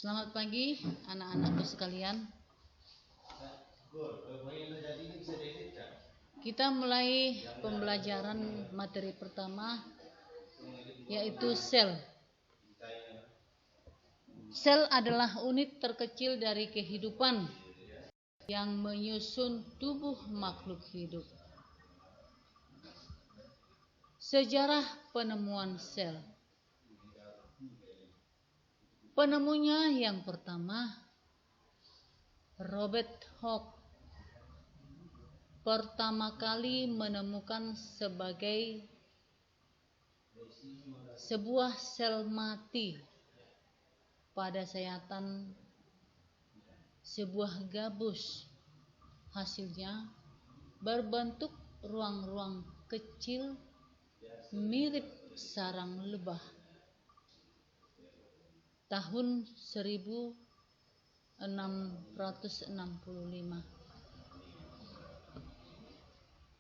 Selamat pagi anak-anakku sekalian. Kita mulai pembelajaran materi pertama, yaitu sel. Sel adalah unit terkecil dari kehidupan yang menyusun tubuh makhluk hidup. Sejarah penemuan sel. Penemunya yang pertama, Robert Hooke, pertama kali menemukan sebuah sel mati pada sayatan sebuah gabus. Hasilnya berbentuk ruang-ruang kecil mirip sarang lebah. Tahun 1665.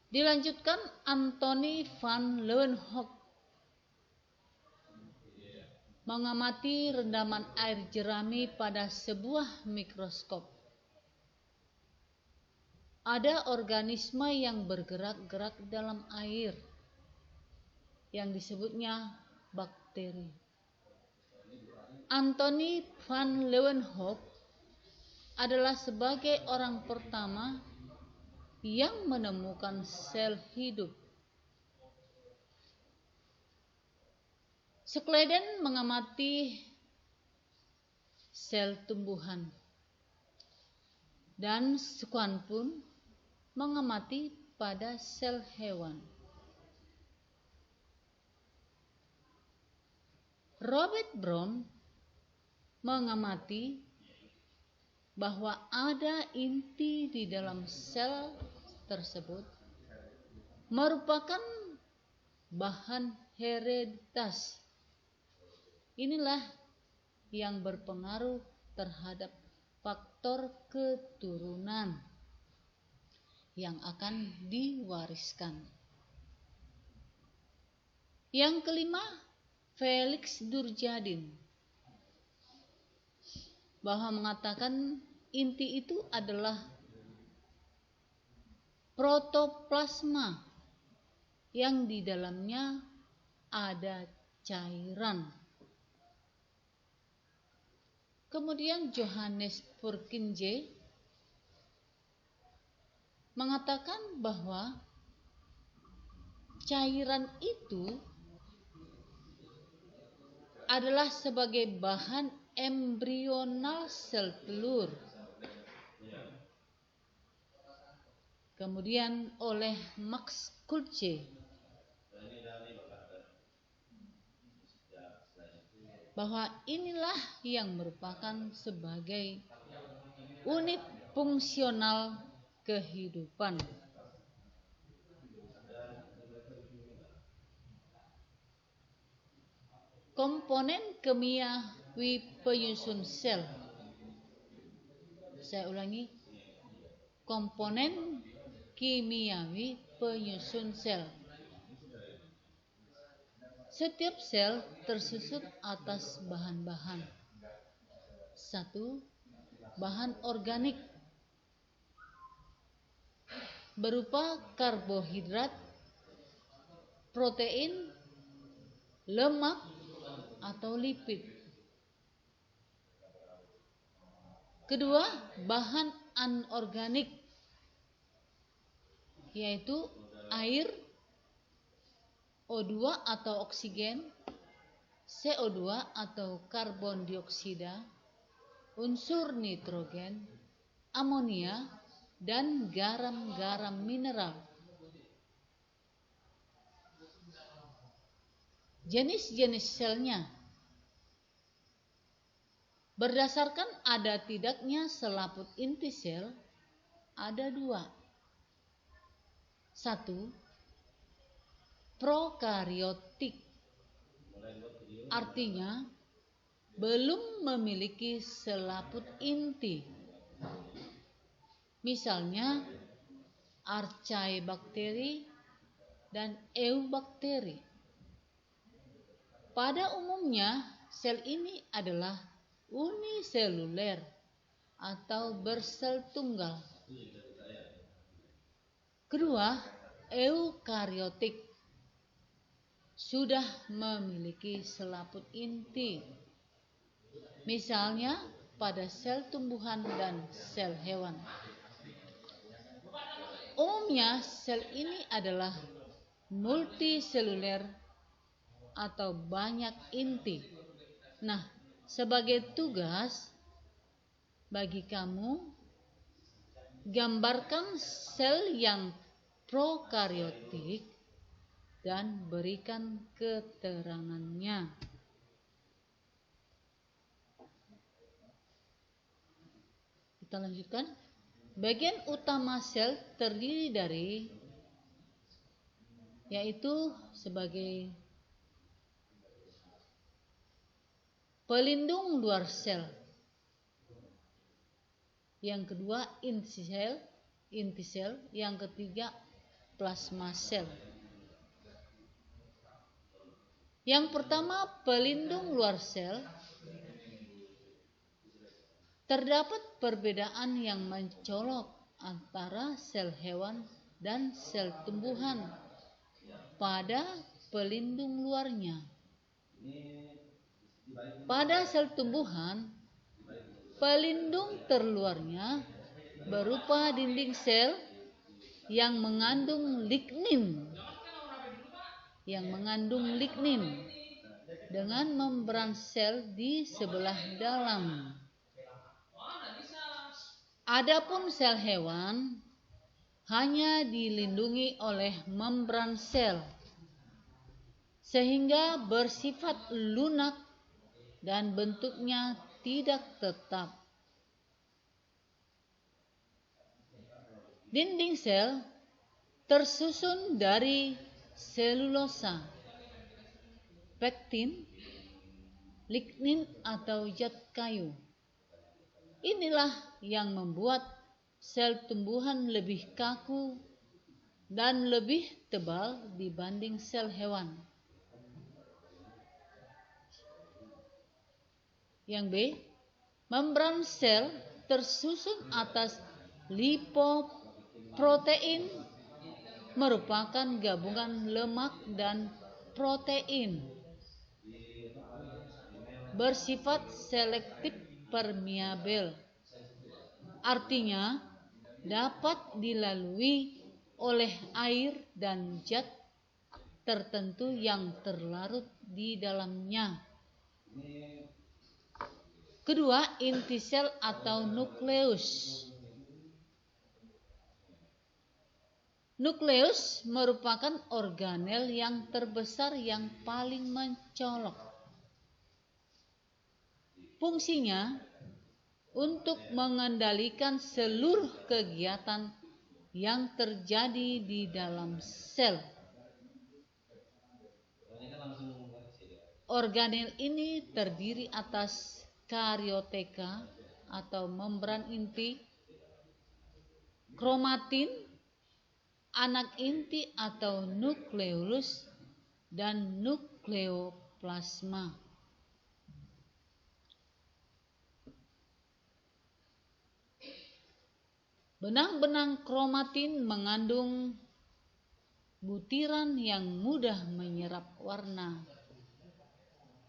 Dilanjutkan Anthony van Leeuwenhoek mengamati rendaman air jerami pada sebuah mikroskop. Ada organisme yang bergerak-gerak dalam air yang disebutnya bakteri. Anthony van Leeuwenhoek adalah sebagai orang pertama yang menemukan sel hidup. Schleiden mengamati sel tumbuhan, dan Schwann pun mengamati pada sel hewan. Robert Brown mengamati bahwa ada inti di dalam sel tersebut merupakan bahan hereditas. Inilah yang berpengaruh terhadap faktor keturunan yang akan diwariskan. Yang kelima, Felix Durkheim bahwa mengatakan inti itu adalah protoplasma yang di dalamnya ada cairan. Kemudian Johannes Purkinje mengatakan bahwa cairan itu adalah sebagai bahan embrional sel telur. Kemudian oleh Max Kulche bahwa inilah yang merupakan sebagai unit fungsional kehidupan. Komponen kimiawi penyusun sel. Saya ulangi. Komponen kimiawi penyusun sel. Setiap sel tersusun atas bahan-bahan. 1. Bahan organik berupa karbohidrat, protein, lemak, atau lipid. Kedua, bahan anorganik, yaitu air, O2 atau oksigen, CO2 atau karbon dioksida, unsur nitrogen, amonia, dan garam-garam mineral. Jenis-jenis selnya. Berdasarkan ada tidaknya selaput inti sel, ada 2. 1. Prokaryotik, artinya belum memiliki selaput inti. Misalnya Archaebakteri dan Eubakteri. Pada umumnya sel ini adalah uniseluler atau bersel tunggal. Kedua, eukariotik sudah memiliki selaput inti. Misalnya pada sel tumbuhan dan sel hewan. Umumnya sel ini adalah multiseluler atau banyak inti. Nah, sebagai tugas bagi kamu, gambarkan sel yang prokariotik dan berikan keterangannya. Kita lanjutkan. Bagian utama sel terdiri dari, yaitu sebagai pelindung luar sel. Yang kedua inti sel, yang ketiga plasma sel. Yang pertama, pelindung luar sel. Terdapat perbedaan yang mencolok antara sel hewan dan sel tumbuhan pada pelindung luarnya. Pada sel tumbuhan, pelindung terluarnya berupa dinding sel yang mengandung lignin dengan membran sel di sebelah dalam. Adapun sel hewan hanya dilindungi oleh membran sel sehingga bersifat lunak dan bentuknya tidak tetap. Dinding sel tersusun dari selulosa, pektin, lignin atau zat kayu. Inilah yang membuat sel tumbuhan lebih kaku dan lebih tebal dibanding sel hewan. Yang B, membran sel tersusun atas lipoprotein, merupakan gabungan lemak dan protein, bersifat selektif permeabel, artinya dapat dilalui oleh air dan zat tertentu yang terlarut di dalamnya. Kedua, inti sel atau nukleus. Nukleus merupakan organel yang terbesar yang paling mencolok. Fungsinya untuk mengendalikan seluruh kegiatan yang terjadi di dalam sel. Organel ini terdiri atas karioteka atau membran inti, kromatin, anak inti atau nukleolus, dan nukleoplasma. Benang-benang kromatin mengandung butiran yang mudah menyerap warna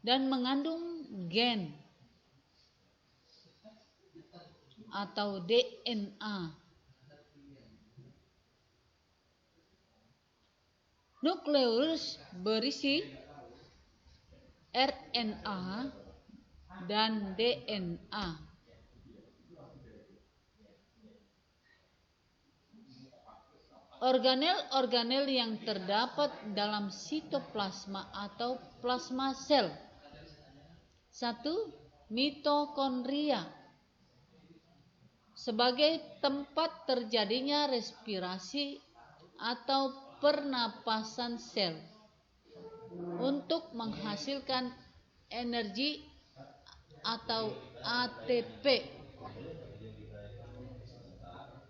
dan mengandung gen atau DNA. Nukleus berisi RNA dan DNA. Organel-organel yang terdapat dalam sitoplasma atau plasma sel. 1. Mitokondria. Sebagai tempat terjadinya respirasi atau pernapasan sel untuk menghasilkan energi atau ATP.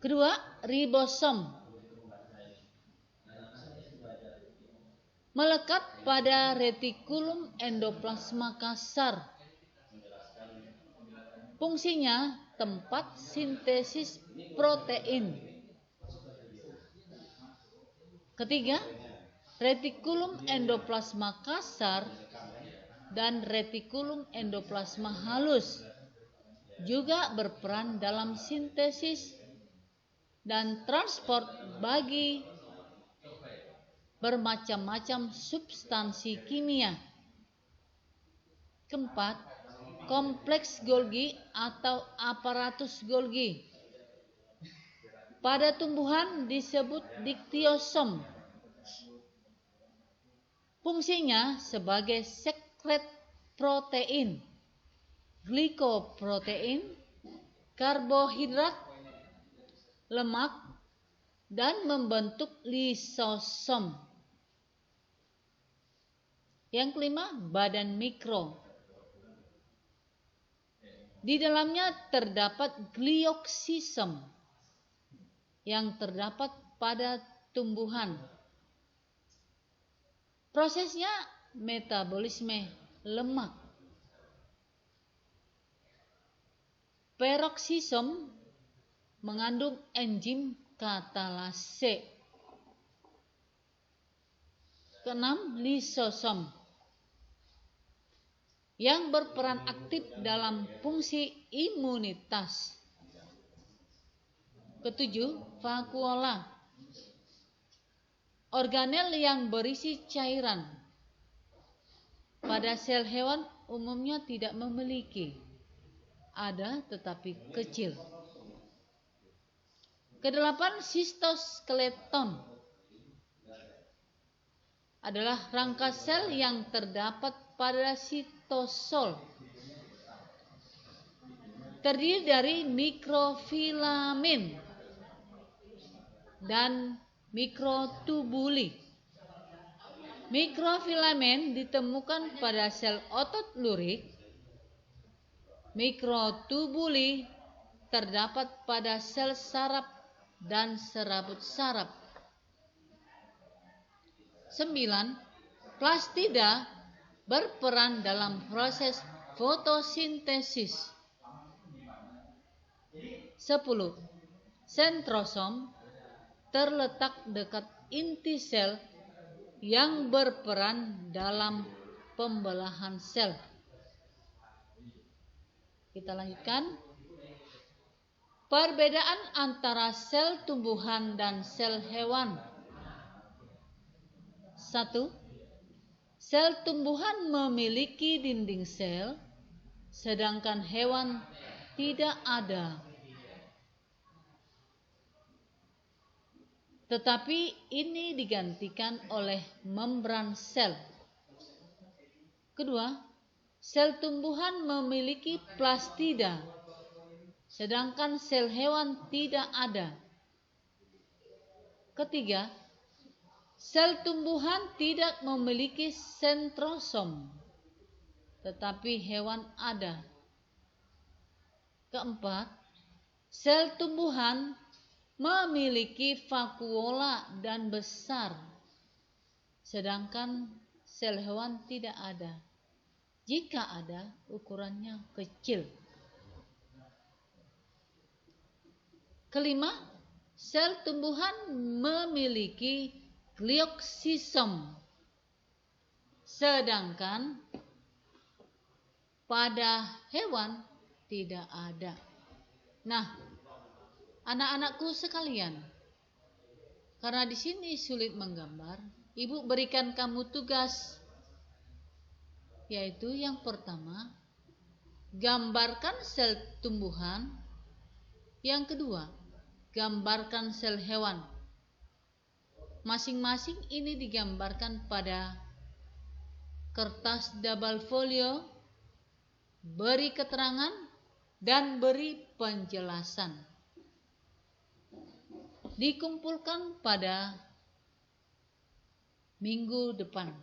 Kedua, ribosom. Melekat pada retikulum endoplasma kasar Fungsinya tempat sintesis protein. Ketiga, retikulum endoplasma kasar dan retikulum endoplasma halus juga berperan dalam sintesis dan transport bagi bermacam-macam substansi kimia. Keempat, kompleks Golgi atau aparatus Golgi. Pada tumbuhan disebut diktiosom. Fungsinya sebagai sekret protein, glikoprotein, karbohidrat, lemak, dan membentuk lisosom. Yang kelima, badan mikro. Di dalamnya terdapat glioksisom yang terdapat pada tumbuhan. Prosesnya metabolisme lemak. Peroksisom mengandung enzim katalase. Keenam, lisosom yang berperan aktif dalam fungsi imunitas. Ketujuh, vakuola, organel yang berisi cairan. Pada sel hewan umumnya tidak memiliki, ada tetapi kecil. Kedelapan, sistoskeleton adalah rangka sel yang terdapat pada sitosol. Terdiri dari mikrofilamen dan mikrotubuli. Mikrofilamen ditemukan pada sel otot lurik. Mikrotubuli terdapat pada sel saraf dan serabut saraf. 9. Plastida berperan dalam proses fotosintesis. 10. Sentrosom terletak dekat inti sel yang berperan dalam pembelahan sel. Kita lanjutkan. Perbedaan antara sel tumbuhan dan sel hewan. 1. Sel tumbuhan memiliki dinding sel, sedangkan hewan tidak ada. Tetapi ini digantikan oleh membran sel. Kedua, sel tumbuhan memiliki plastida, sedangkan sel hewan tidak ada. Ketiga, sel tumbuhan tidak memiliki sentrosom, tetapi hewan ada. Keempat, sel tumbuhan memiliki vakuola dan besar, sedangkan sel hewan tidak ada. Jika ada, ukurannya kecil. Kelima, sel tumbuhan memiliki glioksisom, sedangkan pada hewan tidak ada. Nah, anak-anakku sekalian, karena di sini sulit menggambar, Ibu berikan kamu tugas, yaitu yang pertama, gambarkan sel tumbuhan. Yang kedua, gambarkan sel hewan. Masing-masing ini digambarkan pada kertas double folio, beri keterangan dan beri penjelasan. Dikumpulkan pada minggu depan.